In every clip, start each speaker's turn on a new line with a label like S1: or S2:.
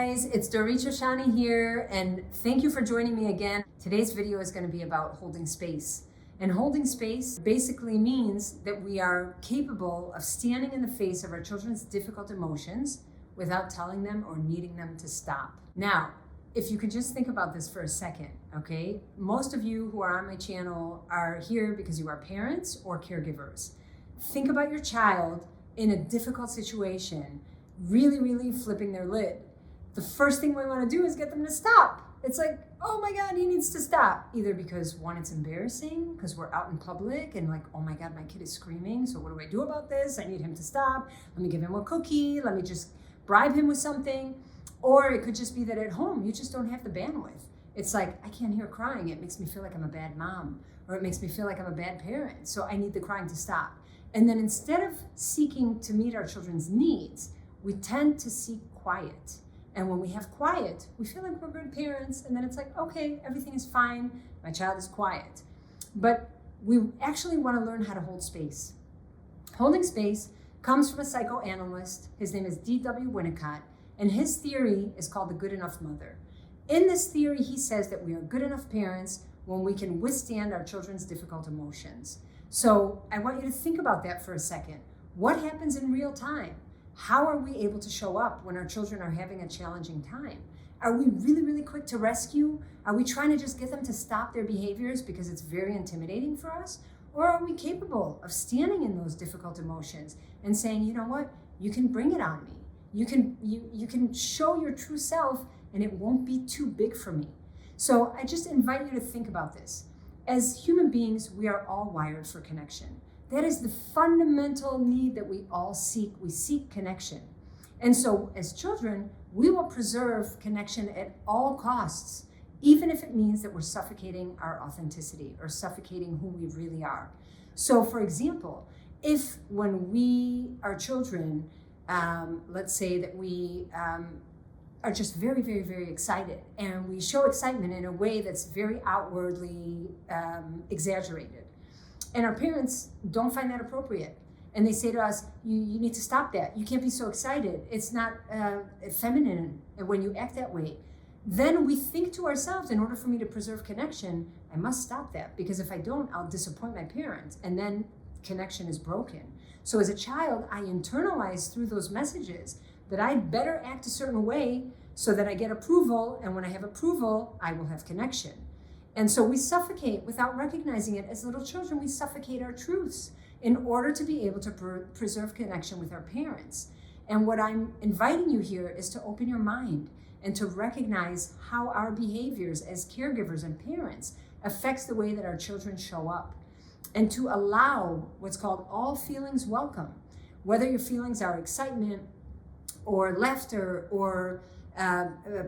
S1: guys, it's Dorit Shoshani here, and thank you for joining me again. Today's video is going to be about holding space. And holding space basically means that we are capable of standing in the face of our children's difficult emotions without telling them or needing them to stop. Now, if you could just think about this for a second, okay? Most of you who are on my channel are here because you are parents or caregivers. Think about your child in a difficult situation, really flipping their lid. The first thing we want to do is get them to stop. It's like, oh my God, he needs to stop. Either because one, it's embarrassing because we're out in public and like, oh my God, my kid is screaming. So what do I do about this? I need him to stop. Let me give him a cookie. Let me just bribe him with something. Or it could just be that at home, you just don't have the bandwidth. It's like, I can't hear crying. It makes me feel like I'm a bad mom, or it makes me feel like I'm a bad parent. So I need the crying to stop. And then instead of seeking to meet our children's needs, we tend to seek quiet. And when we have quiet, we feel like we're good parents. And then it's like, okay, everything is fine. My child is quiet. But we actually want to learn how to hold space. Holding space comes from a psychoanalyst. His name is D.W. Winnicott. And his theory is called the good enough mother. In this theory, he says that we are good enough parents when we can withstand our children's difficult emotions. So I want you to think about that for a second. What happens in real time? How are we able to show up when our children are having a challenging time? Are we really quick to rescue? Are we trying to just get them to stop their behaviors because it's very intimidating for us? Or are we capable of standing in those difficult emotions and saying, you know what, you can bring it on me. You can show your true self and it won't be too big for me. So I just invite you to think about this. As human beings, we are all wired for connection. That is the fundamental need that we all seek. We seek connection. And so as children, we will preserve connection at all costs, even if it means that we're suffocating our authenticity or suffocating who we really are. So for example, if when we are children, let's say that we are just very excited and we show excitement in a way that's very outwardly exaggerated. And our parents don't find that appropriate. And they say to us, you need to stop that. You can't be so excited. It's not feminine when you act that way. Then we think to ourselves, in order for me to preserve connection, I must stop that. Because if I don't, I'll disappoint my parents. And then connection is broken. So as a child, I internalize through those messages that I'd better act a certain way so that I get approval. And when I have approval, I will have connection. And so we suffocate without recognizing it. As little children, we suffocate our truths in order to be able to preserve connection with our parents. And what I'm inviting you here is to open your mind and to recognize how our behaviors as caregivers and parents affects the way that our children show up. And to allow what's called all feelings welcome, whether your feelings are excitement or laughter or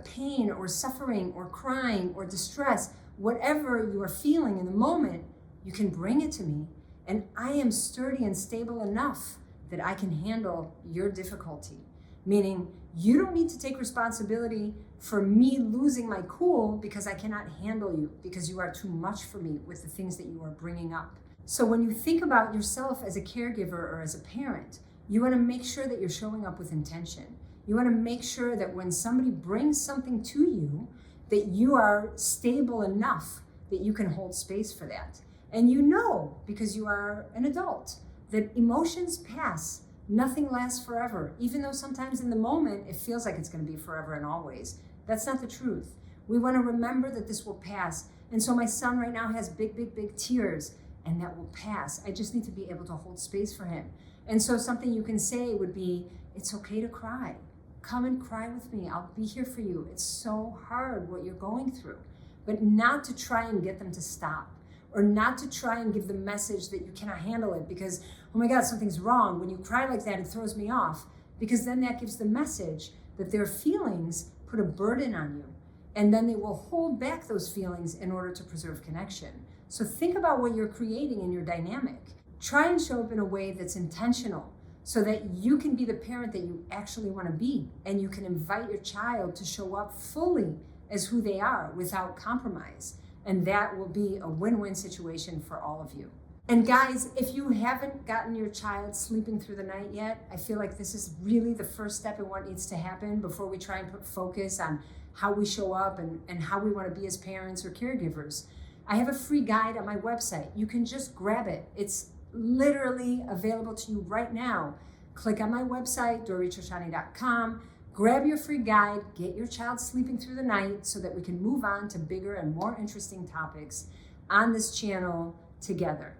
S1: pain or suffering or crying or distress. Whatever you are feeling in the moment, you can bring it to me. And I am sturdy and stable enough that I can handle your difficulty. Meaning, you don't need to take responsibility for me losing my cool because I cannot handle you, because you are too much for me with the things that you are bringing up. So when you think about yourself as a caregiver or as a parent, you want to make sure that you're showing up with intention. You want to make sure that when somebody brings something to you, that you are stable enough that you can hold space for that. And you know, because you are an adult, that emotions pass. Nothing lasts forever. Even though sometimes in the moment, it feels like it's going to be forever and always. That's not the truth. We want to remember that this will pass. And so my son right now has big tears, and that will pass. I just need to be able to hold space for him. And so something you can say would be, it's okay to cry. Come and cry with me. I'll be here for you. It's so hard what you're going through. But not to try and get them to stop, or not to try and give the message that you cannot handle it because, oh my God, something's wrong. When you cry like that, it throws me off. Because then that gives the message that their feelings put a burden on you. And then they will hold back those feelings in order to preserve connection. So think about what you're creating in your dynamic. Try and show up in a way that's intentional, so that you can be the parent that you actually want to be, and you can invite your child to show up fully as who they are without compromise. And that will be a win-win situation for all of you. And guys, if you haven't gotten your child sleeping through the night yet, I feel like this is really the first step in what needs to happen before we try and put focus on how we show up and how we want to be as parents or caregivers. I have a free guide on my website. You can just grab it. It's literally available to you right now. Click on my website, doriechochani.com, grab your free guide, get your child sleeping through the night so that we can move on to bigger and more interesting topics on this channel together.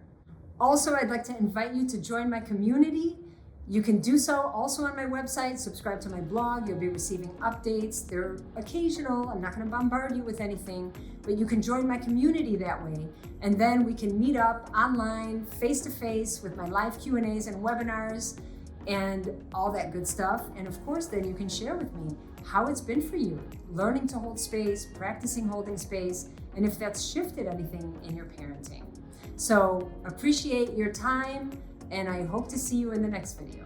S1: Also, I'd like to invite you to join my community. You can do so also on my website. Subscribe to my blog. You'll be receiving updates. They're occasional. I'm not going to bombard you with anything, but you can join my community that way. And then we can meet up online, face-to-face with my live Q&As and webinars and all that good stuff. And of course, then you can share with me how it's been for you, learning to hold space, practicing holding space, and if that's shifted anything in your parenting. So appreciate your time, and I hope to see you in the next video.